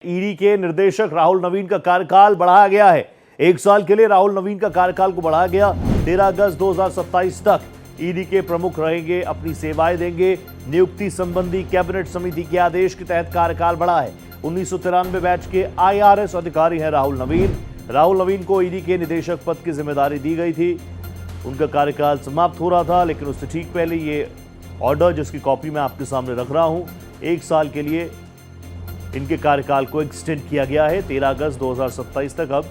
ED के निर्देशक राहुल नवीन का कार्यकाल बढ़ाया गया है। 1 साल के लिए राहुल नवीन का कार्यकाल को बढ़ाया गया। 13 अगस्त 2027 तक ईडी के प्रमुख रहेंगे, अपनी सेवाएं देंगे। नियुक्ति संबंधी कैबिनेट समिति के आदेश के तहत कार्यकाल बढ़ा है। 1993 बैच के IRS अधिकारी हैं राहुल नवीन। राहुल नवीन को ईडी के निदेशक पद की जिम्मेदारी दी गई थी। उनका कार्यकाल समाप्त हो रहा था, लेकिन उससे ठीक पहले ये ऑर्डर, जिसकी कॉपी मैं आपके सामने रख रहा हूं, 1 साल के लिए इनके कार्यकाल को एक्सटेंड किया गया है। 13 अगस्त 2027 तक अब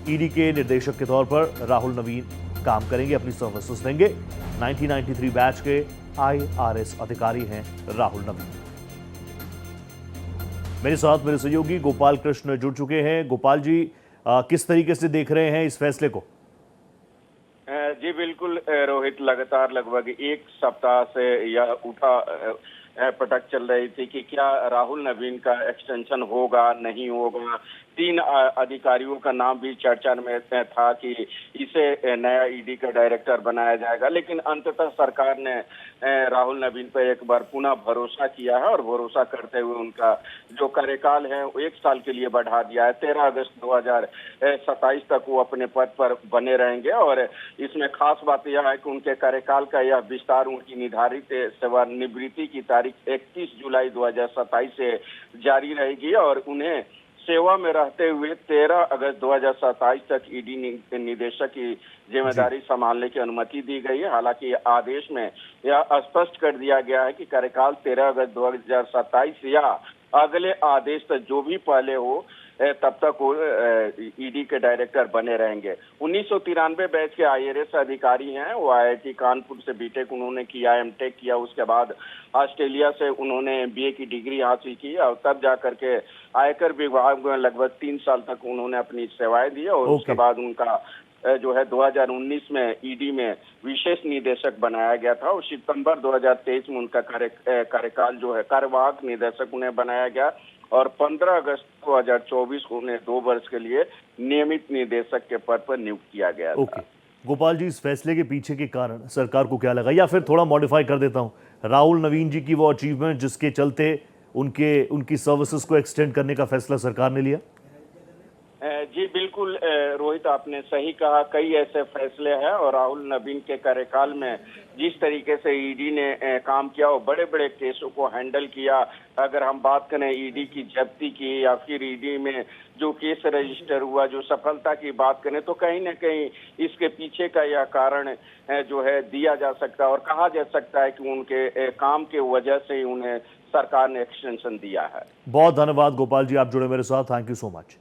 ईडी के निर्देशक के तौर पर राहुल नवीन काम करेंगे, अपनी सर्विसेज देंगे। 1993 बैच के IRS अधिकारी हैं राहुल नवीन। मेरे साथ मेरे सहयोगी गोपाल कृष्ण जुड़ चुके हैं। गोपाल जी, किस तरीके से देख रहे हैं इस फैसले को? जी बिल्कुल रोहित, लगातार लगभग 1 सप्ताह से यह उठा पटक चल रही थी कि क्या राहुल नवीन का एक्सटेंशन होगा नहीं होगा। 3 अधिकारियों का नाम भी चर्चा में था कि इसे नया ईडी का डायरेक्टर बनाया जाएगा, लेकिन अंततः सरकार ने राहुल नवीन पर एक बार पुनः भरोसा किया है और भरोसा करते हुए उनका जो कार्यकाल है वो 1 साल के लिए बढ़ा दिया है। 13 अगस्त 2027 तक वो अपने पद पर बने रहेंगे और इसमें खास बात यह है कि उनके कार्यकाल का यह विस्तार उनकी निर्धारित सेवानिवृत्ति की तारीख 31 जुलाई 2027 से जारी रहेगी और उन्हें सेवा में रहते हुए 13 अगस्त 2027 तक ईडी निदेशक की जिम्मेदारी संभालने की अनुमति दी गई है। हालांकि आदेश में यह स्पष्ट कर दिया गया है कि कार्यकाल 13 अगस्त 2027 या अगले आदेश तक जो भी पहले हो तब तक वो ईडी के डायरेक्टर बने रहेंगे। 1993 बैच के IRS अधिकारी हैं, वो IIT कानपुर से बीटेक उन्होंने किया, एमटेक किया, उसके बाद ऑस्ट्रेलिया से उन्होंने MBA की डिग्री हासिल की और तब जाकर के आयकर विभाग में लगभग 3 साल तक उन्होंने अपनी सेवाएं दी और उसके बाद उनका जो है 2019 में ईडी में विशेष निदेशक बनाया गया था और सितंबर 2023 में उनका कार्यकाल जो है कार्यवाहक निदेशक उन्हें बनाया गया और 15 अगस्त 2024 को उन्हें 2 वर्ष के लिए नियमित निदेशक के पद पर नियुक्त किया गया था। गोपाल जी, इस फैसले के पीछे के कारण सरकार को क्या लगा, या फिर थोड़ा मॉडिफाई कर देता हूं, राहुल नवीन जी की वो अचीवमेंट जिसके चलते उनकी सर्विसेज को एक्सटेंड करने का फैसला सरकार ने लिया? जी बिल्कुल रोहित, आपने सही कहा। कई ऐसे फैसले हैं और राहुल नवीन के कार्यकाल में जिस तरीके से ईडी ने काम किया और बड़े बड़े केसों को हैंडल किया। अगर हम बात करें ईडी की जब्ती की या फिर ईडी में जो केस रजिस्टर हुआ, जो सफलता की बात करें, तो कहीं ना कहीं इसके पीछे का यह कारण जो है दिया जा सकता है और कहा जा सकता है कि उनके काम के वजह से ही उन्हें सरकार ने एक्सटेंशन दिया है। बहुत धन्यवाद गोपाल जी, आप जुड़े मेरे साथ। Thank you so much.